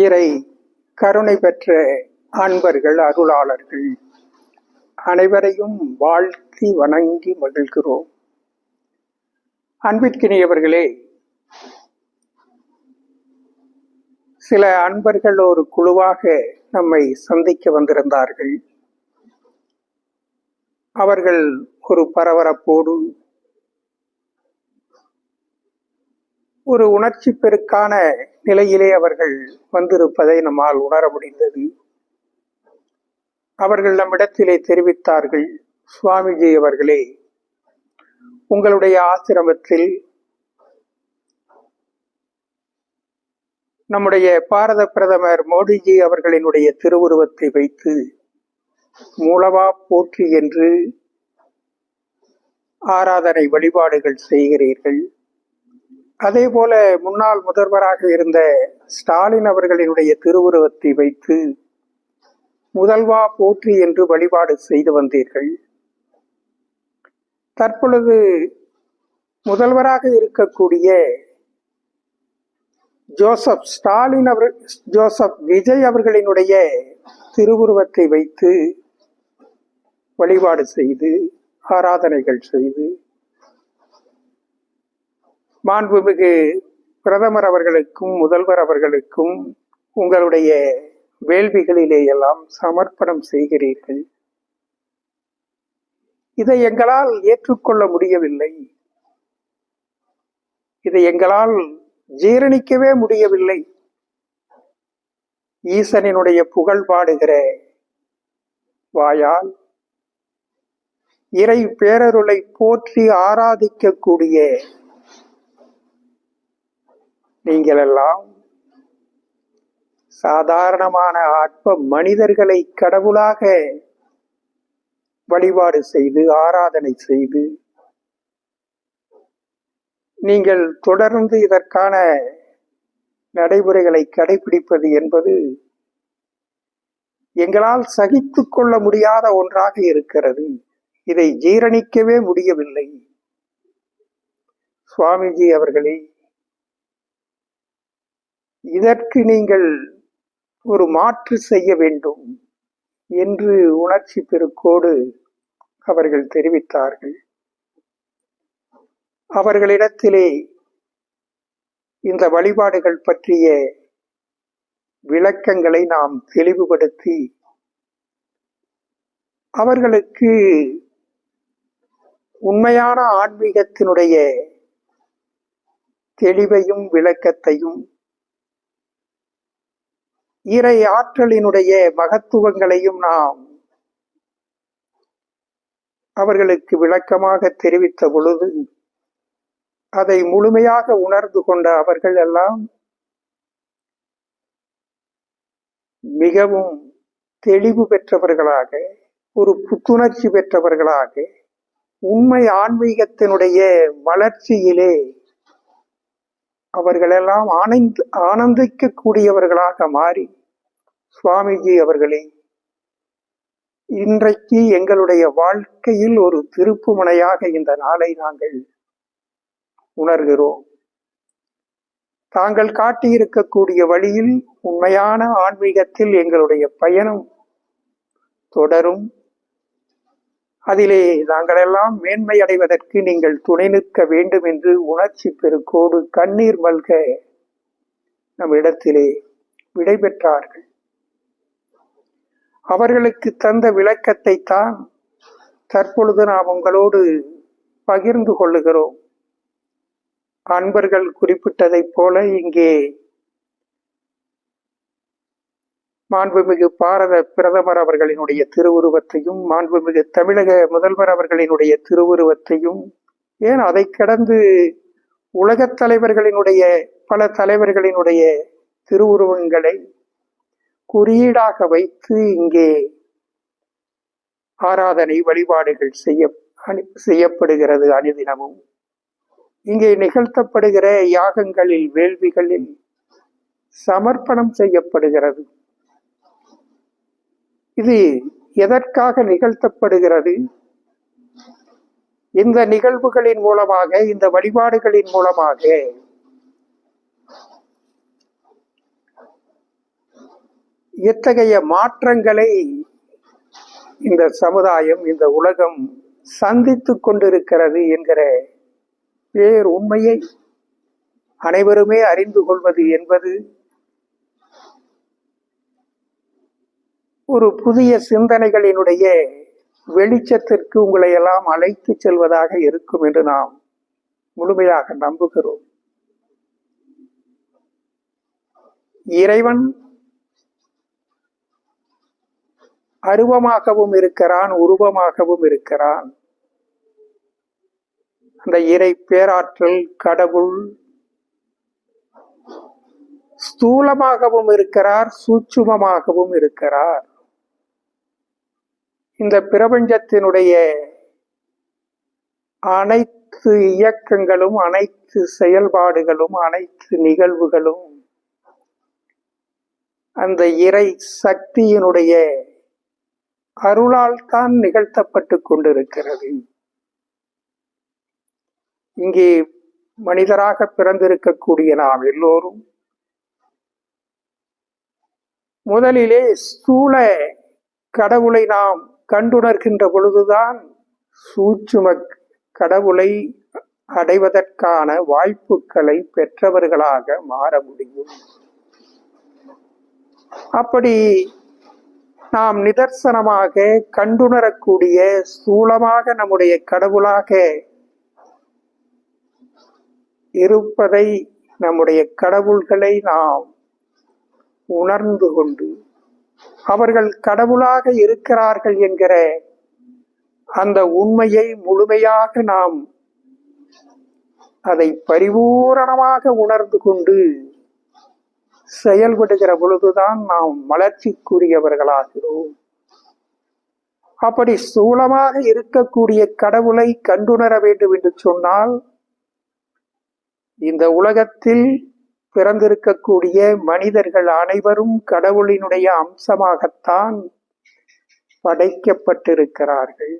இறை கருணை பெற்ற அன்பர்கள், அருளாளர்கள் அனைவரையும் வாழ்த்தி வணங்கி மகிழ்கிறோம். அன்பிற்கினியவர்களே, சில அன்பர்கள் ஒரு குழுவாக நம்மை சந்திக்க வந்திருந்தார்கள். அவர்கள் ஒரு பரபரப்போடு, ஒரு உணர்ச்சி பெருக்கான நிலையிலே அவர்கள் வந்திருப்பதை நம்மால் உணர முடிந்தது. அவர்கள் நம்மிடத்திலே தெரிவித்தார்கள், சுவாமிஜி அவர்களே, உங்களுடைய ஆசிரமத்தில் நம்முடைய பாரத பிரதமர் மோடிஜி அவர்களினுடைய திருவுருவத்தை வைத்து மூலவா போற்றி என்று ஆராதனை வழிபாடுகள் செய்கிறீர்கள். அதே போல முன்னாள் முதல்வராக இருந்த ஸ்டாலின் அவர்களினுடைய திருவுருவத்தை வைத்து முதல்வா போற்றி என்று வழிபாடு செய்து வந்தீர்கள். தற்பொழுது முதல்வராக இருக்கக்கூடிய ஜோசப் விஜய் அவர்களினுடைய திருவுருவத்தை வைத்து வழிபாடு செய்து ஆராதனைகள் செய்து மாண்புமிகு பிரதமர் அவர்களுக்கும் முதல்வர் அவர்களுக்கும் உங்களுடைய வேள்விகளிலே எல்லாம் சமர்ப்பணம் செய்கிறீர்கள். இதை எங்களால் ஏற்றுக்கொள்ள முடியவில்லை. இதை எங்களால் ஜீரணிக்கவே முடியவில்லை. ஈசனினுடைய புகழ் பாடுகிற வாயால் இறை பேரருளை போற்றி ஆராதிக்கக்கூடிய நீங்களெல்லாம் சாதாரணமான ஆத்ம மனிதர்களை கடவுளாக வழிபாடு செய்து ஆராதனை செய்து நீங்கள் தொடர்ந்து இதற்கான நடைமுறைகளை கடைபிடிப்பது என்பது எங்களால் சகித்து கொள்ள முடியாத ஒன்றாக இருக்கிறது. இதை ஜீரணிக்கவே முடியவில்லை. சுவாமிஜி அவர்களே, இதற்கு நீங்கள் ஒரு மாற்று செய்ய வேண்டும் என்று உணர்ச்சி பெருக்கோடு அவர்கள் தெரிவித்தார்கள். அவர்களிடத்திலே இந்த வழிபாடுகள் பற்றிய விளக்கங்களை நாம் தெளிவுபடுத்தி அவர்களுக்கு உண்மையான ஆன்மீகத்தினுடைய தெளிவையும் விளக்கத்தையும் இறை ஆற்றலினுடைய மகத்துவங்களையும் நாம் அவர்களுக்கு விளக்கமாக தெரிவித்த பொழுது அதை முழுமையாக உணர்ந்து கொண்ட அவர்கள் எல்லாம் மிகவும் தெளிவு பெற்றவர்களாக, ஒரு புத்துணர்ச்சி பெற்றவர்களாக, உண்மை ஆன்மீகத்தினுடைய வளர்ச்சியிலே அவர்களெல்லாம் ஆனந்திக்கக்கூடியவர்களாக மாறி, சுவாமிஜி அவர்களே, இன்றைக்கு எங்களுடைய வாழ்க்கையில் ஒரு திருப்பு முனையாக இந்த நாளை நாங்கள் உணர்கிறோம். தாங்கள் காட்டியிருக்கக்கூடிய வழியில் உண்மையான ஆன்மீகத்தில் எங்களுடைய பயணம் தொடரும். அதிலே நாங்கள் எல்லாம் மேன்மை அடைவதற்கு நீங்கள் துணை நிற்க வேண்டும் என்று உணர்ச்சி பெருக்கோடு கண்ணீர் மல்க நம் இடத்திலே விடைபெற்றார்கள். அவர்களுக்கு தந்த விளக்கத்தை தான் தற்பொழுது நாம் உங்களோடு பகிர்ந்து கொள்ளுகிறோம். அன்பர்கள் குறிப்பிட்டதைப் போல இங்கே மாண்புமிகு பாரத பிரதமர் அவர்களினுடைய திருவுருவத்தையும், மாண்புமிகு தமிழக முதல்வர் அவர்களினுடைய திருவுருவத்தையும், ஏன் அதை கடந்து உலகத் தலைவர்களினுடைய பல தலைவர்களினுடைய திருவுருவங்களை குறியீடாக வைத்து இங்கே ஆராதனை வழிபாடுகள் செய்யப்படுகிறது. அனுதினமும் இங்கே நிகழ்த்தப்படுகிற யாகங்களில், வேள்விகளில் சமர்ப்பணம் செய்யப்படுகிறது. இது எதற்காக நிகழ்த்தப்படுகிறது? இந்த நிகழ்வுகளின் மூலமாக, இந்த வழிபாடுகளின் மூலமாக எத்தகைய மாற்றங்களை இந்த சமுதாயம், இந்த உலகம் சந்தித்துக் கொண்டிருக்கிறது என்கிற பேர் உண்மையை அனைவருமே அறிந்து கொள்வது என்பது ஒரு புதிய சிந்தனைகளினுடைய வெளிச்சத்திற்கு உங்களை எல்லாம் அழைத்து செல்வதாக இருக்கும் என்று நாம் முழுமையாக நம்புகிறோம். இறைவன் அருவமாகவும் இருக்கிறான், உருவமாகவும் இருக்கிறான். அந்த இறை பேராற்றல் கடவுள் ஸ்தூலமாகவும் இருக்கிறார், சூட்சுமமாகவும் இருக்கிறார். இந்த பிரபஞ்சத்தினுடைய அனைத்து இயக்கங்களும், அனைத்து செயல்பாடுகளும், அனைத்து நிகழ்வுகளும் அந்த இறை சக்தியினுடைய அருளால் தான் நிகழ்த்தப்பட்டு கொண்டிருக்கிறது. இங்கே மனிதராக பிறந்திருக்கக்கூடிய நாம் எல்லோரும் முதலிலே ஸ்தூல கடவுளை நாம் கண்டுணர்கின்ற பொழுதுதான் சூட்சும கடவுளை அடைவதற்கான வாய்ப்புகளை பெற்றவர்களாக மாற முடியும். அப்படி நாம் நிதர்சனமாக கண்டுணரக்கூடிய ஸ்தூலமாக நம்முடைய கடவுளாக இருப்பதை, நம்முடைய கடவுள்களை நாம் உணர்ந்து கொண்டு அவர்கள் கடவுளாக இருக்கிறார்கள் என்கிற அந்த உண்மையை முழுமையாக நாம் அதை பரிபூரணமாக உணர்ந்து கொண்டு செயல்படுகிற பொழுதுதான் நாம் மலர்ச்சிக்குரியவர்களாகிறோம். அப்படி ஸ்தூலமாக இருக்கக்கூடிய கடவுளை கண்டுணர வேண்டும் என்று சொன்னால், இந்த உலகத்தில் பிறந்திருக்கக்கூடிய மனிதர்கள் அனைவரும் கடவுளினுடைய அம்சமாகத்தான் படைக்கப்பட்டிருக்கிறார்கள்.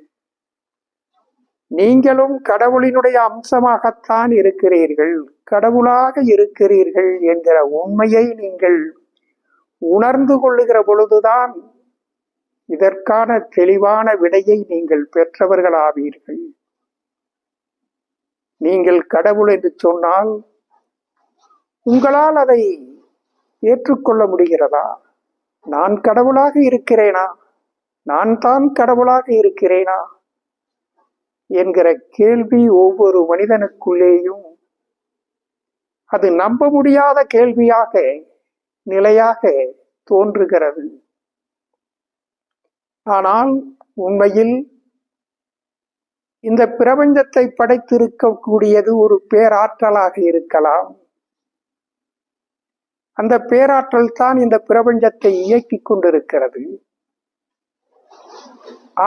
நீங்களும் கடவுளினுடைய அம்சமாகத்தான் இருக்கிறீர்கள், கடவுளாக இருக்கிறீர்கள் என்கிற உண்மையை நீங்கள் உணர்ந்து கொள்ளுகிற பொழுதுதான் இதற்கான தெளிவான விடையை நீங்கள் பெற்றவர்களாவீர்கள். நீங்கள் கடவுள் என்று சொன்னால் உங்களால் அதை ஏற்றுக்கொள்ள முடிகிறதா? நான் கடவுளாக இருக்கிறேனா? நான் தான் கடவுளாக இருக்கிறேனா என்கிற கேள்வி ஒவ்வொரு மனிதனுக்குள்ளேயும் அது நம்ப முடியாத கேள்வியாக, நிலையாக தோன்றுகிறது. ஆனால் உண்மையில் இந்த பிரபஞ்சத்தை படைத்திருக்கக்கூடியது ஒரு பேராற்றலாக இருக்கலாம். அந்த பேராற்றல் தான் இந்த பிரபஞ்சத்தை இயக்கிக் கொண்டிருக்கிறது.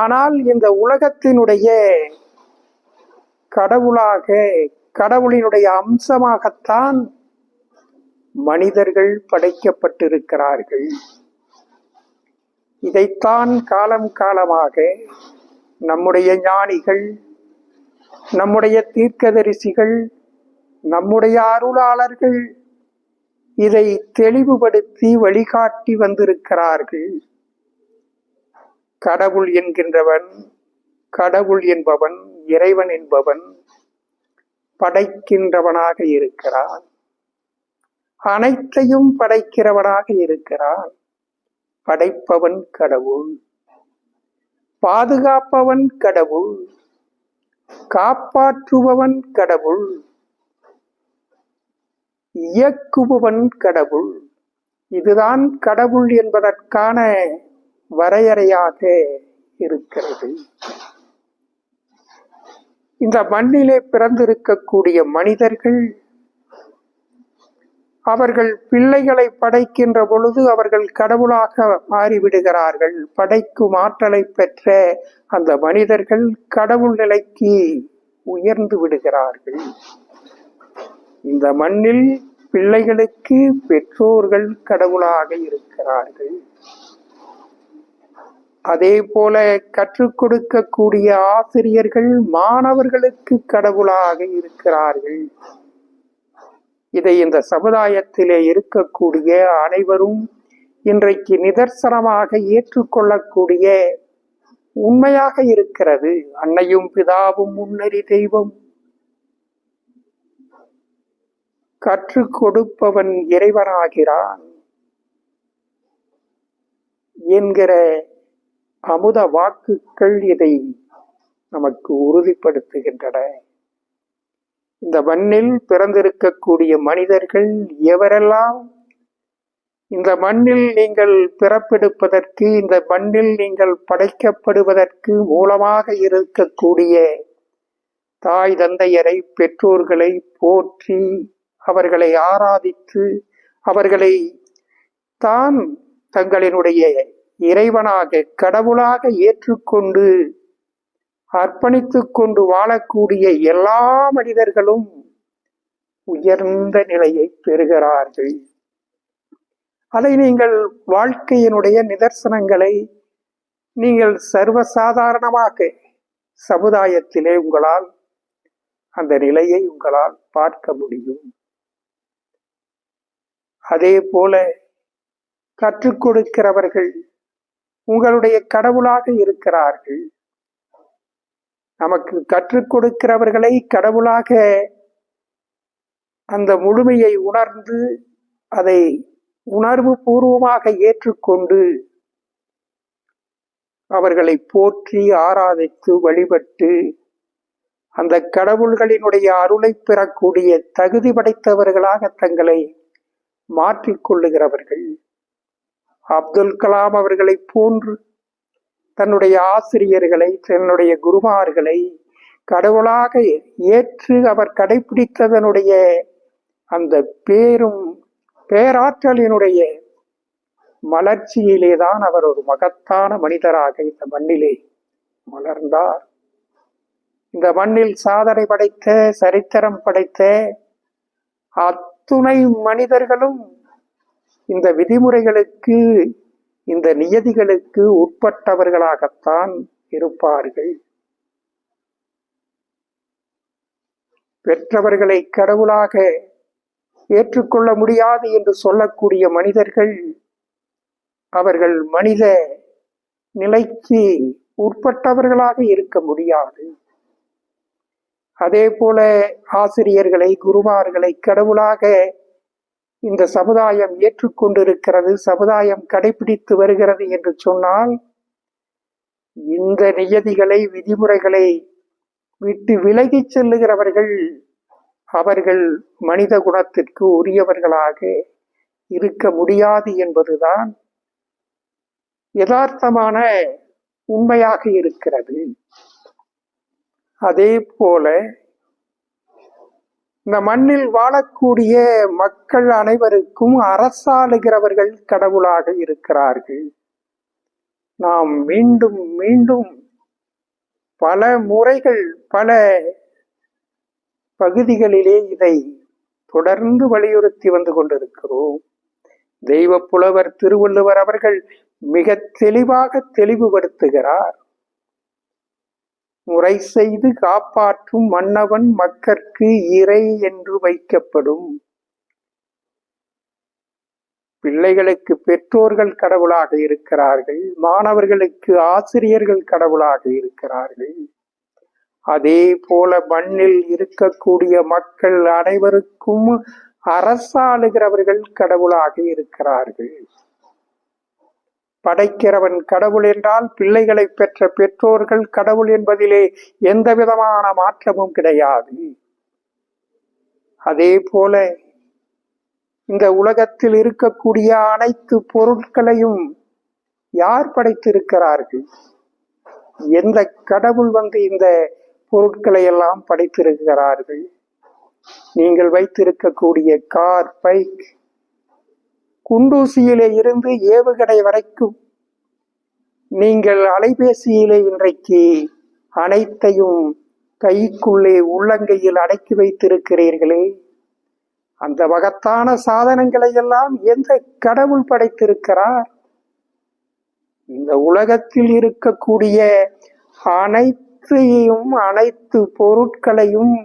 ஆனால் இந்த உலகத்தினுடைய கடவுளாக, கடவுளினுடைய அம்சமாகத்தான் மனிதர்கள் படைக்கப்பட்டிருக்கிறார்கள். இதைத்தான் காலம் காலமாக நம்முடைய ஞானிகள், நம்முடைய தீர்க்கதரிசிகள், நம்முடைய அருளாளர்கள் இதை தெளிவுபடுத்தி வழிகாட்டி வந்திருக்கிறார்கள். கடவுள் என்கின்றவன், கடவுள் என்பவன், இறைவன் என்பவன் படைக்கின்றவனாக இருக்கிறான். அனைத்தையும் படைக்கிறவனாக இருக்கிறான். படைப்பவன் கடவுள், பாதுகாப்பவன் கடவுள், காப்பாற்றுபவன் கடவுள், இயக்குபவன் கடவுள். இதுதான் கடவுள் என்பதற்கான வரையறையாக இருக்கிறது. இந்த மண்ணிலே பிறந்திருக்கக்கூடிய மனிதர்கள் அவர்கள் பிள்ளைகளை படைக்கின்ற பொழுது அவர்கள் கடவுளாக மாறிவிடுகிறார்கள். படைக்கும் ஆற்றலை பெற்ற அந்த மனிதர்கள் கடவுள் நிலைக்கு உயர்ந்து விடுகிறார்கள். இந்த மண்ணில் பிள்ளைகளுக்கு பெற்றோர்கள் கடவுளாக இருக்கிறார்கள். அதே போல கற்றுக் கொடுக்கக்கூடிய ஆசிரியர்கள் மாணவர்களுக்கு கடவுளாக இருக்கிறார்கள். இதை இந்த சமுதாயத்திலே இருக்கக்கூடிய அனைவரும் இன்றைக்கு நிதர்சனமாக ஏற்றுக்கொள்ளக்கூடிய உண்மையாக இருக்கிறது. அன்னையும் பிதாவும் முன்னறி தெய்வம், கற்றுக் கொடுப்பவன் இறைவனாகிறான் என்கிற அமுத வாக்குகள் இதை நமக்கு உறுதிப்படுத்துகின்றன. இந்த மண்ணில் பிறந்திருக்கக்கூடிய மனிதர்கள் எவரெல்லாம் இந்த மண்ணில் நீங்கள் பிறப்பெடுப்பதற்கு, இந்த மண்ணில் நீங்கள் படைக்கப்படுவதற்கு மூலமாக இருக்கக்கூடிய தாய் தந்தையரை, பெற்றோர்களை போற்றி அவர்களை ஆராதித்து அவர்களை தான் தங்களினுடைய இறைவனாக கடவுளாக ஏற்றுக்கொண்டு அர்ப்பணித்துக் கொண்டு வாழக்கூடிய எல்லா மனிதர்களும் உயர்ந்த நிலையை பெறுகிறார்கள். அதை நீங்கள் வாழ்க்கையினுடைய நிதர்சனங்களை நீங்கள் சர்வசாதாரணமாக சமுதாயத்திலே உங்களால் அந்த நிலையை உங்களால் பார்க்க முடியும். அதே போல கற்றுக் கொடுக்கிறவர்கள் உங்களுடைய கடவுளாக இருக்கிறார்கள். நமக்கு கற்றுக் கொடுக்கிறவர்களை கடவுளாக அந்த முழுமையை உணர்ந்து அதை உணர்வு பூர்வமாக ஏற்றுக்கொண்டு அவர்களை போற்றி ஆராதித்து வழிபட்டு அந்த கடவுள்களினுடைய அருளை பெறக்கூடிய தகுதி படைத்தவர்களாக தங்களை மாற்றிக்கொள்ளுகிறவர்கள். அப்துல் கலாம் அவர்களை போன்று தன்னுடைய ஆசிரியர்களை, தன்னுடைய குருமார்களை கடவுளாக ஏற்று அவர் கடைபிடித்ததனுடைய அந்த பேராற்றலினுடைய மலர்ச்சியிலேதான் அவர் ஒரு மகத்தான மனிதராக இந்த மண்ணிலே மலர்ந்தார். இந்த மண்ணில் சாதனை படைத்த, சரித்திரம் படைத்த அத்துணை மனிதர்களும் இந்த விதிமுறைகளுக்கு, இந்த நியதிகளுக்கு உட்பட்டவர்களாகத்தான் இருப்பார்கள். பெற்றவர்களை கடவுளாக ஏற்றுக்கொள்ள முடியாது என்று சொல்லக்கூடிய மனிதர்கள் அவர்கள் மனித நிலைக்கு உட்பட்டவர்களாக இருக்க முடியாது. அதே போல ஆசிரியர்களை, குருமார்களை கடவுளாக இந்த சமுதாயம் ஏற்றுக்கொண்டிருக்கிறது, சமுதாயம் கடைபிடித்து வருகிறது என்று சொன்னால் இந்த நியதிகளை, விதிமுறைகளை விட்டு விலகிச் செல்லுகிறவர்கள் அவர்கள் மனித குணத்திற்கு உரியவர்களாக இருக்க முடியாது என்பதுதான் யதார்த்தமான உண்மையாக இருக்கிறது. அதே போல இந்த மண்ணில் வாழக்கூடிய மக்கள் அனைவருக்கும் அரசாளுகிறவர்கள் கடவுளாக இருக்கிறார்கள். நாம் மீண்டும் மீண்டும் பல முறைகள், பல பகுதிகளிலே இதை தொடர்ந்து வலியுறுத்தி வந்து கொண்டிருக்கிறோம். தெய்வ புலவர் திருவள்ளுவர் அவர்கள் மிக தெளிவாக தெளிவுபடுத்துகிறார். முறை செய்து காப்பாற்றும் மன்னவன் மக்கட்கு இறை என்று வைக்கப்படும். பிள்ளைகளுக்கு பெற்றோர்கள் கடவுளாக இருக்கிறார்கள், மாணவர்களுக்கு ஆசிரியர்கள் கடவுளாக இருக்கிறார்கள். அதே போல மண்ணில் இருக்கக்கூடிய மக்கள் அனைவருக்கும் அரசாளுகிறவர்கள் கடவுளாக இருக்கிறார்கள். படைக்கிறவன் கடவுள் என்றால் பிள்ளைகளை பெற்ற பெற்றோர்கள் கடவுள் என்பதிலே எந்த விதமான மாற்றமும் கிடையாது. அதே போல இந்த உலகத்தில் இருக்கக்கூடிய அனைத்து பொருட்களையும் யார் படைத்திருக்கிறார்கள்? எந்த கடவுள் இந்த பொருட்களை எல்லாம் படைத்திருக்கிறார்கள்? நீங்கள் வைத்திருக்கக்கூடிய கார், பைக், குண்டூசியிலே இருந்து ஏவுகணை வரைக்கும், நீங்கள் அலைபேசியிலே இன்றைக்கு அனைத்தையும் கைக்குள்ளே உள்ளங்கையில் அடக்கி வைத்திருக்கிறீர்களே, அந்த மகத்தான சாதனங்களை எல்லாம் எந்த கடவுள் படைத்திருக்கிறார்? இந்த உலகத்தில் இருக்கக்கூடிய அனைத்து பொருட்களையும்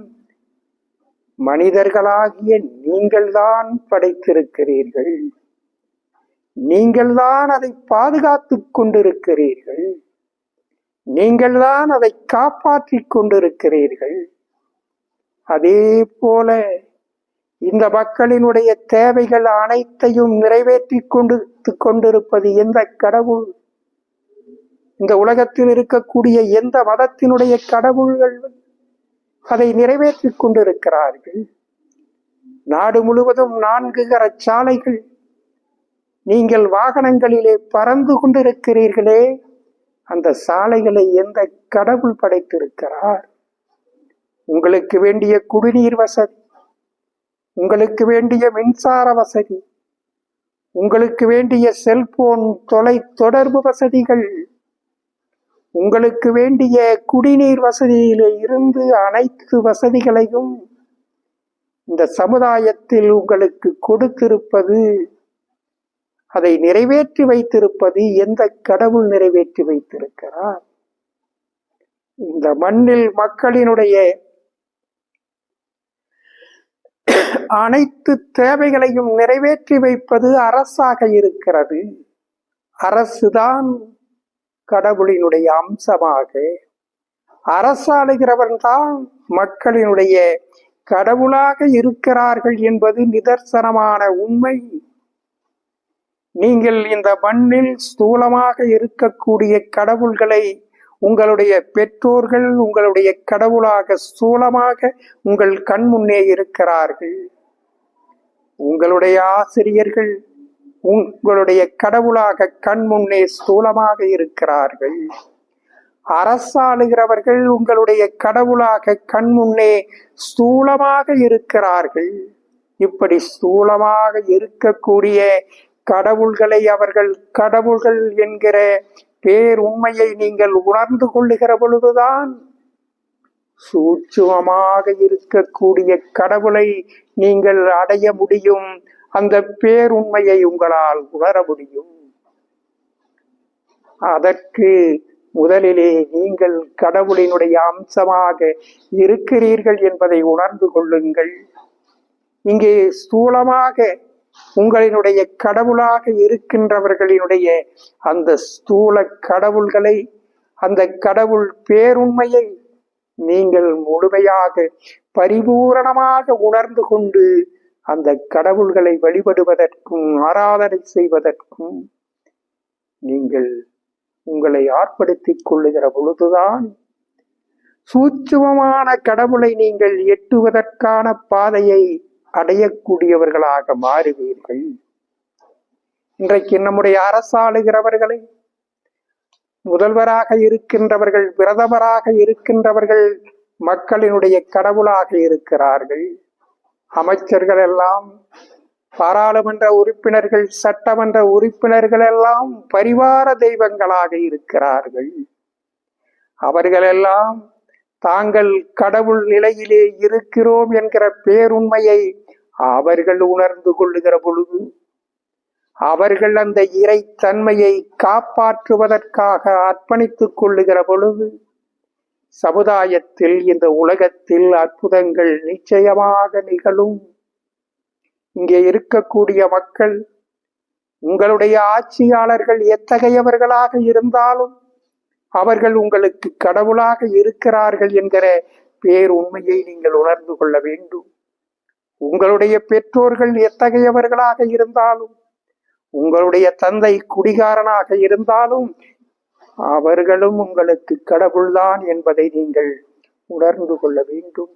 மனிதர்களாகிய நீங்கள்தான் படைத்திருக்கிறீர்கள். நீங்கள்தான் அதை பாதுகாத்துக் கொண்டிருக்கிறீர்கள். நீங்கள்தான் அதை காப்பாற்றிக் கொண்டிருக்கிறீர்கள். அதே போல இந்த மக்களினுடைய தேவைகள் அனைத்தையும் நிறைவேற்றி கொண்டிருப்பது எந்த கடவுள்? இந்த உலகத்தில் இருக்கக்கூடிய எந்த மதத்தினுடைய கடவுள்கள் அதை நிறைவேற்றி கொண்டிருக்கிறார்கள்? நாடு முழுவதும் 4 சாலைகள், நீங்கள் வாகனங்களிலே பறந்து கொண்டிருக்கிறீர்களே, அந்த சாலைகளை எந்த கடவுள் படைத்திருக்கிறார்? உங்களுக்கு வேண்டிய குடிநீர் வசதி, உங்களுக்கு வேண்டிய மின்சார வசதி, உங்களுக்கு வேண்டிய செல்போன் தொலை தொடர்பு வசதிகள், உங்களுக்கு வேண்டிய குடிநீர் வசதியிலே இருந்து அனைத்து வசதிகளையும் இந்த சமுதாயத்தில் உங்களுக்கு கொடுத்திருப்பது, அதை நிறைவேற்றி வைத்திருப்பது எந்த கடவுள் நிறைவேற்றி வைத்திருக்கிறார்? இந்த மண்ணில் மக்களினுடைய அனைத்து தேவைகளையும் நிறைவேற்றி வைப்பது அரசாக இருக்கிறது. அரசுதான் கடவுளினுடைய அம்சமாக, அரசாளுகிறவன் தான் மக்களினுடைய கடவுளாக இருக்கிறார்கள் என்பது நிதர்சனமான உண்மை. நீங்கள் இந்த மண்ணில் ஸ்தூலமாக இருக்கக்கூடிய கடவுள்களை உங்களுடைய பெற்றோர்கள் உங்களுடைய கடவுளாக ஸ்தூலமாக உங்கள் கண் முன்னே இருக்கிறார்கள். உங்களுடைய ஆசிரியர்கள் உங்களுடைய கடவுளாக கண் முன்னே ஸ்தூலமாக இருக்கிறார்கள். அரசாளுகிறவர்கள் உங்களுடைய கடவுளாக கண் முன்னே ஸ்தூலமாக இருக்கிறார்கள். இப்படி ஸ்தூலமாக இருக்கக்கூடிய கடவுள்களை அவர்கள் கடவுள்கள் என்கிற பேர் உண்மையை நீங்கள் உணர்ந்து கொள்ளுகிற பொழுதுதான் சூட்சுமமாக இருக்கக்கூடிய கடவுளை நீங்கள் அடைய முடியும். அந்த பேருண்மையை உங்களால் உணர முடியும். அதற்கு முதலிலே நீங்கள் கடவுளினுடைய அம்சமாக இருக்கிறீர்கள் என்பதை உணர்ந்து கொள்ளுங்கள். இங்கே ஸ்தூலமாக உங்களினுடைய கடவுளாக இருக்கின்றவர்களினுடைய அந்த ஸ்தூல கடவுள்களை, அந்த கடவுள் பேருண்மையை நீங்கள் முழுமையாக பரிபூரணமாக உணர்ந்து கொண்டு அந்த கடவுள்களை வழிபடுவதற்கும் ஆராதனை செய்வதற்கும் நீங்கள் உங்களை ஆர்ப்படுத்திக் கொள்ளுகிற பொழுதுதான் சூட்சுமமான கடவுளை நீங்கள் எட்டுவதற்கான பாதையை அடையக்கூடியவர்களாக மாறுவீர்கள். இன்றைக்கு நம்முடைய அரசாளுகிறவர்களை, முதல்வராக இருக்கின்றவர்கள், பிரதமராக இருக்கின்றவர்கள் மக்களினுடைய கடவுளாக இருக்கிறார்கள். அமைச்சர்கள் எல்லாம், பாராளுமன்ற உறுப்பினர்கள், சட்டமன்ற உறுப்பினர்கள் எல்லாம் பரிவார தெய்வங்களாக இருக்கிறார்கள். அவர்களெல்லாம் தாங்கள் கடவுள் நிலையிலே இருக்கிறோம் என்கிற பேருண்மையை அவர்கள் உணர்ந்து கொள்ளுகிற பொழுது, அவர்கள் அந்த இறைத்தன்மையை காப்பாற்றுவதற்காக அர்ப்பணித்துக் கொள்ளுகிற பொழுது சமுதாயத்தில், இந்த உலகத்தில் அற்புதங்கள் நிச்சயமாக நிகழும். இங்கே இருக்கக்கூடிய மக்கள், உங்களுடைய ஆட்சியாளர்கள் எத்தகையவர்களாக இருந்தாலும் அவர்கள் உங்களுக்கு கடவுளாக இருக்கிறார்கள் என்கிற பேருண்மையை நீங்கள் உணர்ந்து கொள்ள வேண்டும். உங்களுடைய பெற்றோர்கள் எத்தகையவர்களாக இருந்தாலும், உங்களுடைய தந்தை குடிகாரனாக இருந்தாலும் அவர்களும் உங்களுக்கு கடவுள்தான் என்பதை நீங்கள் உணர்ந்து கொள்ள வேண்டும்.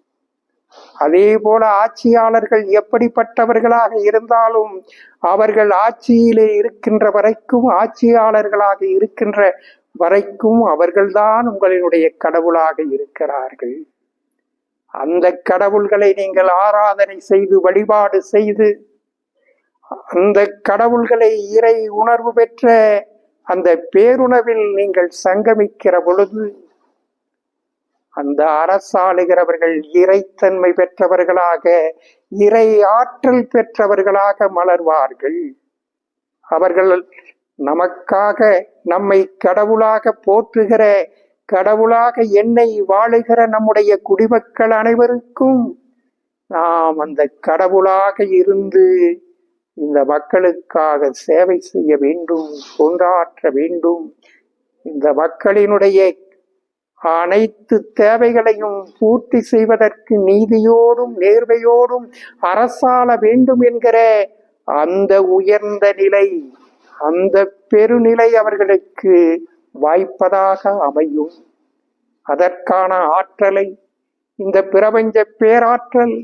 அதே போல ஆட்சியாளர்கள் எப்படிப்பட்டவர்களாக இருந்தாலும் அவர்கள் ஆட்சியிலே இருக்கின்ற வரைக்கும், ஆட்சியாளர்களாக இருக்கின்ற வரைக்கும் அவர்கள்தான் உங்களினுடைய கடவுளாக இருக்கிறார்கள். அந்த கடவுள்களை நீங்கள் ஆராதனை செய்து வழிபாடு செய்து, அந்த கடவுள்களை இறை உணர்வு பெற்ற அந்த பேருணர்வில் நீங்கள் சங்கமிக்கிற பொழுது அந்த அரசாளுகிறவர்கள் இறைத்தன்மை பெற்றவர்களாக, இறை ஆற்றல் பெற்றவர்களாக மலர்வார்கள். அவர்கள் நமக்காக, நம்மை கடவுளாக போற்றுகிற, கடவுளாக என்னை வாழுகிற நம்முடைய குடிமக்கள் அனைவருக்கும் நாம் அந்த கடவுளாக இருந்து இந்த மக்களுக்காக சேவை செய்ய வேண்டும், தொண்டாற்ற வேண்டும். இந்த மக்களினுடைய அனைத்து தேவைகளையும் பூர்த்தி செய்வதற்கு நீதியோடும் நேர்மையோடும் அரசாள வேண்டும் என்கிற அந்த உயர்ந்த நிலை, அந்த பெருநிலை அவர்களுக்கு வாய்ப்பதாக அமையும். அதற்கான ஆற்றலை இந்த பிரபஞ்ச பேராற்றல்,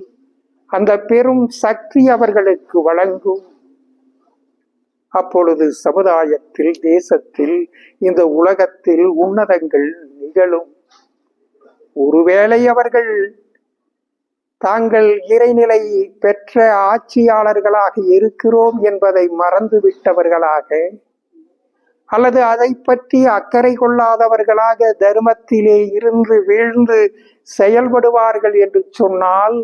அந்த பெரும் சக்தி அவர்களுக்கு வழங்கும். அப்பொழுது சமுதாயத்தில், தேசத்தில், இந்த உலகத்தில் உன்னதங்கள் நிகழும். ஒருவேளை அவர்கள் தாங்கள் இறைநிலை பெற்ற ஆட்சியாளர்களாக இருக்கிறோம் என்பதை மறந்துவிட்டவர்களாக, அல்லது அதை பற்றி அக்கறை கொள்ளாதவர்களாக தர்மத்திலே இருந்து வீழ்ந்து செயல்படுவார்கள் என்று சொன்னால்,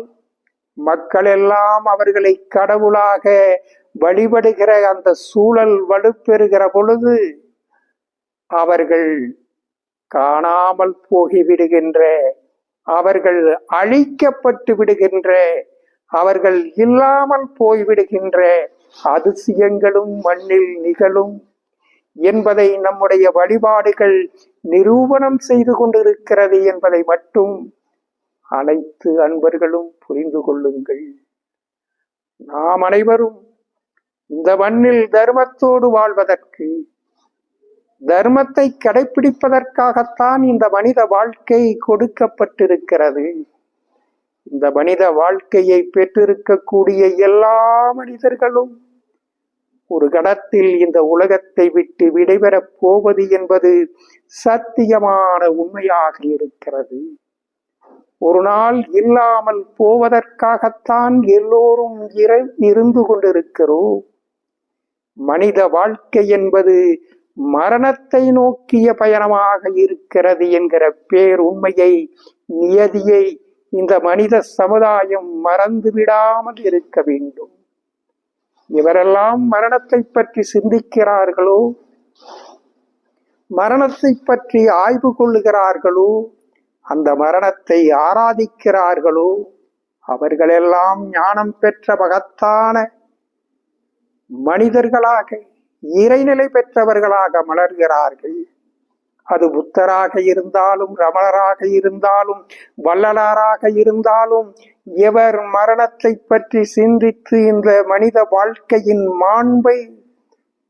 மக்கள் எல்லாம் அவர்களை கடவுளாக வழிபடுகிற அந்த சூழல் வலுப்பெறுகிற பொழுது அவர்கள் காணாமல் போகிவிடுகின்ற, அவர்கள் அழிக்கப்பட்டு விடுகின்ற, அவர்கள் இல்லாமல் போய்விடுகின்ற அதிசயங்களும் மண்ணில் நிகழும் என்பதை நம்முடைய வழிபாடுகள் நிரூபணம் செய்து கொண்டிருக்கிறது என்பதை மட்டும் அனைத்து அன்பர்களும் புரிந்து கொள்ளுங்கள். நாம் அனைவரும் இந்த மண்ணில் தர்மத்தோடு வாழ்வதற்கு, தர்மத்தை கடைபிடிப்பதற்காகத்தான் இந்த மனித வாழ்க்கை கொடுக்கப்பட்டிருக்கிறது. இந்த மனித வாழ்க்கையை பெற்றிருக்கக்கூடிய எல்லா மனிதர்களும் ஒரு கணத்தில் இந்த உலகத்தை விட்டு விடைபெறப் போவது என்பது சத்தியமான உண்மையாக இருக்கிறது. ஒரு நாள் இல்லாமல் போவதற்காகத்தான் எல்லோரும் இருந்து கொண்டிருக்கிறோம். மனித வாழ்க்கை என்பது மரணத்தை நோக்கிய பயணமாக இருக்கிறது என்கிற பேருண்மையை, நியதியை இந்த மனித சமுதாயம் மறந்து விடாமல் இருக்க வேண்டும். இவரெல்லாம் மரணத்தை பற்றி சிந்திக்கிறார்களோ, மரணத்தை பற்றி ஆய்வு கொள்ளுகிறார்களோ, அந்த மரணத்தை ஆராதிக்கிறார்களோ, அவர்களெல்லாம் ஞானம் பெற்ற மகத்தான மனிதர்களாக, இறைநிலை பெற்றவர்களாக மலர்கிறார்கள். அது புத்தராக இருந்தாலும், ரமணராக இருந்தாலும், வள்ளலாராக இருந்தாலும், எவர் மரணத்தை பற்றி சிந்தித்து இந்த மனித வாழ்க்கையின் மாண்பை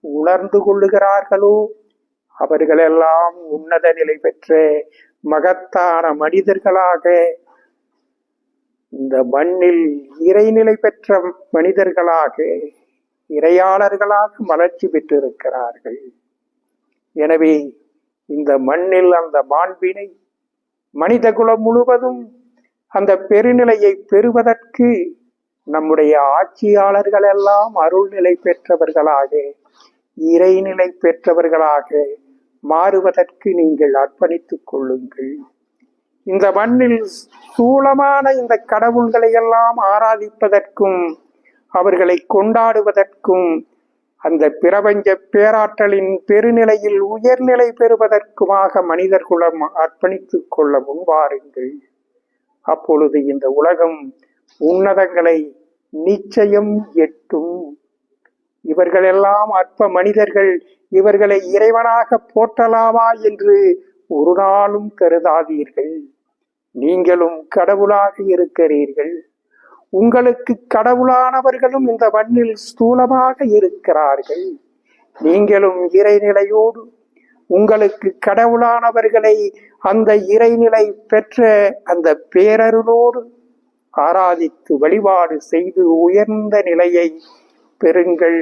உணர்ந்து கொள்ளுகிறார்களோ அவர்களெல்லாம் உன்னத நிலை பெற்ற மகத்தான மனிதர்களாக, இந்த மண்ணில் இறைநிலை பெற்ற மனிதர்களாக, இறையாளர்களாக மலர்ச்சி பெற்றிருக்கிறார்கள். எனவே இந்த மண்ணில் அந்த மாண்பினை மனித குலம் முழுவதும் அந்த பெருநிலையை பெறுவதற்கு நம்முடைய ஆட்சியாளர்கள் எல்லாம் அருள்நிலை பெற்றவர்களாக, இறைநிலை பெற்றவர்களாக மாறுவதற்கு நீங்கள் அர்ப்பணித்துக் கொள்ளுங்கள். இந்த மண்ணில் சூலமான இந்த கடவுள்களை எல்லாம் ஆராதிப்பதற்கும், அவர்களை கொண்டாடுவதற்கும், அந்த பிரபஞ்ச பேராற்றலின் பெருநிலையில் உயர்நிலை பெறுவதற்குமாக மனிதர் குலம் அர்ப்பணித்துக் கொள்ள முன்வாருங்கள். அப்பொழுது இந்த உலகம் உன்னதங்களை நிச்சயம் எட்டும். இவர்களெல்லாம் அற்ப மனிதர்கள், இவர்களை இறைவனாக போற்றலாமா என்று ஒரு நாளும் கருதாதீர்கள். நீங்களும் கடவுளாக இருக்கிறீர்கள். உங்களுக்கு கடவுளானவர்களும் இந்த மண்ணில் ஸ்தூலமாக இருக்கிறார்கள். நீங்களும் இறைநிலையோடு உங்களுக்கு கடவுளானவர்களை அந்த இறைநிலை பெற்ற அந்த பேரருளோடு ஆராதித்து வழிபாடு செய்து உயர்ந்த நிலையை பெறுங்கள்.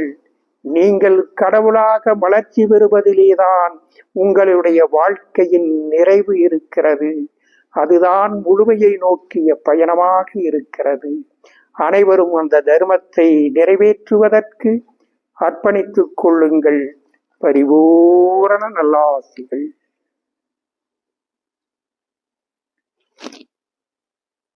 நீங்கள் கடவுளாக மலர்ச்சி பெறுவதிலேதான் உங்களுடைய வாழ்க்கையின் நிறைவு இருக்கிறது. அதுதான் முழுமையை நோக்கிய பயணமாக இருக்கிறது. அனைவரும் அந்த தர்மத்தை நிறைவேற்றுவதற்கு அர்ப்பணித்துக் கொள்ளுங்கள். பரிபூரண நல்லாசிகள்.